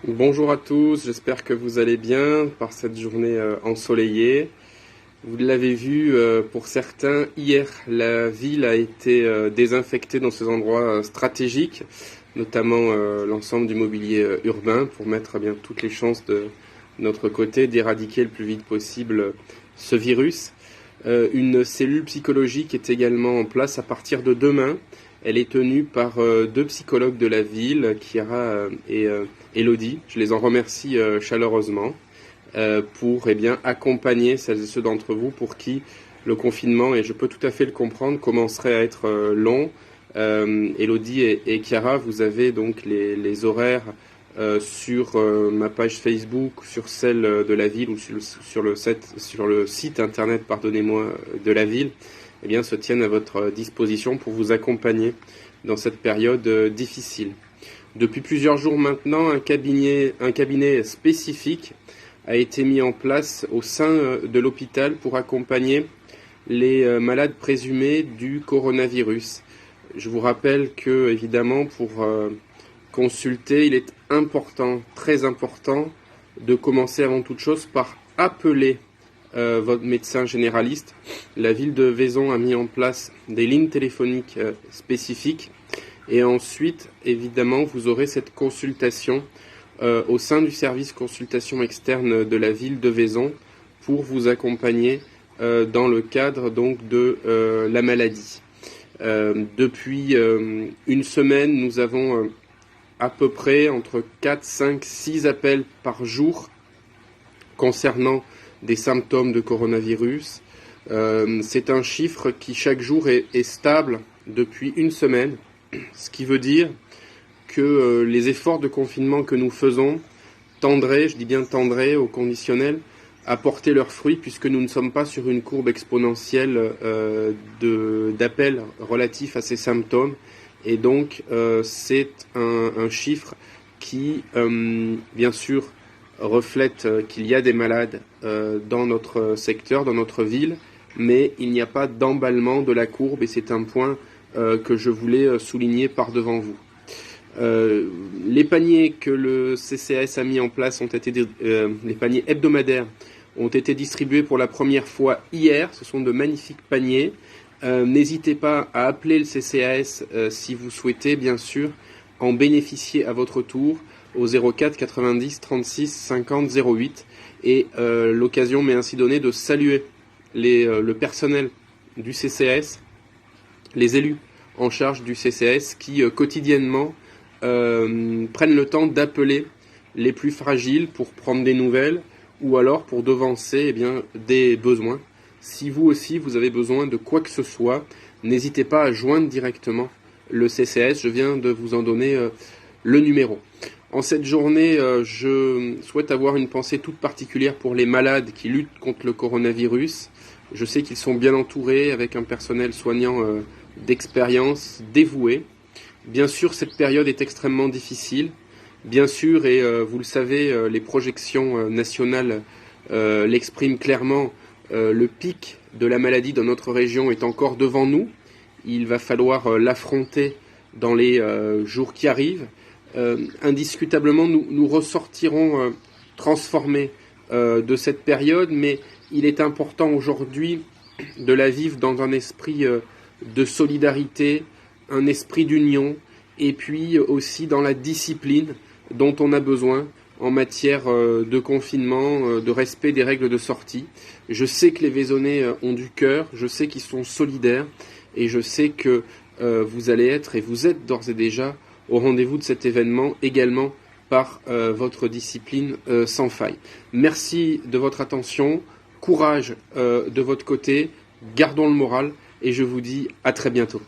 Bonjour à tous, j'espère que vous allez bien par cette journée ensoleillée. Vous l'avez vu pour certains, hier la ville a été désinfectée dans ces endroits stratégiques, notamment l'ensemble du mobilier urbain pour mettre bien toutes les chances de notre côté d'éradiquer le plus vite possible ce virus. Une cellule psychologique est également en place à partir de demain. Elle est tenue par deux psychologues de la ville, Chiara et Elodie. Je les en remercie chaleureusement pour accompagner celles et ceux d'entre vous pour qui le confinement, et je peux tout à fait le comprendre, commencerait à être long. Elodie et Chiara, vous avez donc les horaires sur ma page Facebook, sur celle de la ville ou sur le site internet, pardonnez-moi, de la ville. Se tiennent à votre disposition pour vous accompagner dans cette période difficile. Depuis plusieurs jours maintenant, un cabinet spécifique a été mis en place au sein de l'hôpital pour accompagner les malades présumés du coronavirus. Je vous rappelle que, évidemment, pour consulter, il est important, très important, de commencer avant toute chose par appeler votre médecin généraliste. La ville de Vaison a mis en place des lignes téléphoniques spécifiques et ensuite, évidemment, vous aurez cette consultation au sein du service consultation externe de la ville de Vaison pour vous accompagner dans le cadre donc de la maladie. Depuis une semaine, nous avons à peu près entre 4, 5, 6 appels par jour concernant des symptômes de coronavirus. C'est un chiffre qui chaque jour est stable depuis une semaine, ce qui veut dire que les efforts de confinement que nous faisons tendraient, je dis bien tendraient au conditionnel, à porter leurs fruits puisque nous ne sommes pas sur une courbe exponentielle d'appels relatifs à ces symptômes. Et donc c'est un chiffre qui, bien sûr, reflète qu'il y a des malades dans notre secteur, dans notre ville, mais il n'y a pas d'emballement de la courbe et c'est un point que je voulais souligner par devant vous. Les paniers que le CCAS a mis en place les paniers hebdomadaires ont été distribués pour la première fois hier. Ce sont de magnifiques paniers. N'hésitez pas à appeler le CCAS si vous souhaitez, bien sûr, en bénéficier à votre tour au 04 90 36 50 08 et l'occasion m'est ainsi donnée de saluer le personnel du CCAS, les élus en charge du CCAS qui quotidiennement prennent le temps d'appeler les plus fragiles pour prendre des nouvelles ou alors pour devancer des besoins. Si vous aussi vous avez besoin de quoi que ce soit, n'hésitez pas à joindre directement le CCAS, je viens de vous en donner le numéro. En cette journée, je souhaite avoir une pensée toute particulière pour les malades qui luttent contre le coronavirus. Je sais qu'ils sont bien entourés avec un personnel soignant d'expérience, dévoué. Bien sûr, cette période est extrêmement difficile. Bien sûr, et vous le savez, les projections nationales l'expriment clairement, le pic de la maladie dans notre région est encore devant nous. Il va falloir l'affronter dans les jours qui arrivent. Indiscutablement, nous ressortirons transformés de cette période, mais il est important aujourd'hui de la vivre dans un esprit de solidarité, un esprit d'union, et puis aussi dans la discipline dont on a besoin en matière de confinement, de respect des règles de sortie. Je sais que les Vaisonnais ont du cœur, je sais qu'ils sont solidaires, et je sais que vous allez être, et vous êtes d'ores et déjà, au rendez-vous de cet événement, également par votre discipline sans faille. Merci de votre attention, courage de votre côté, gardons le moral, et je vous dis à très bientôt.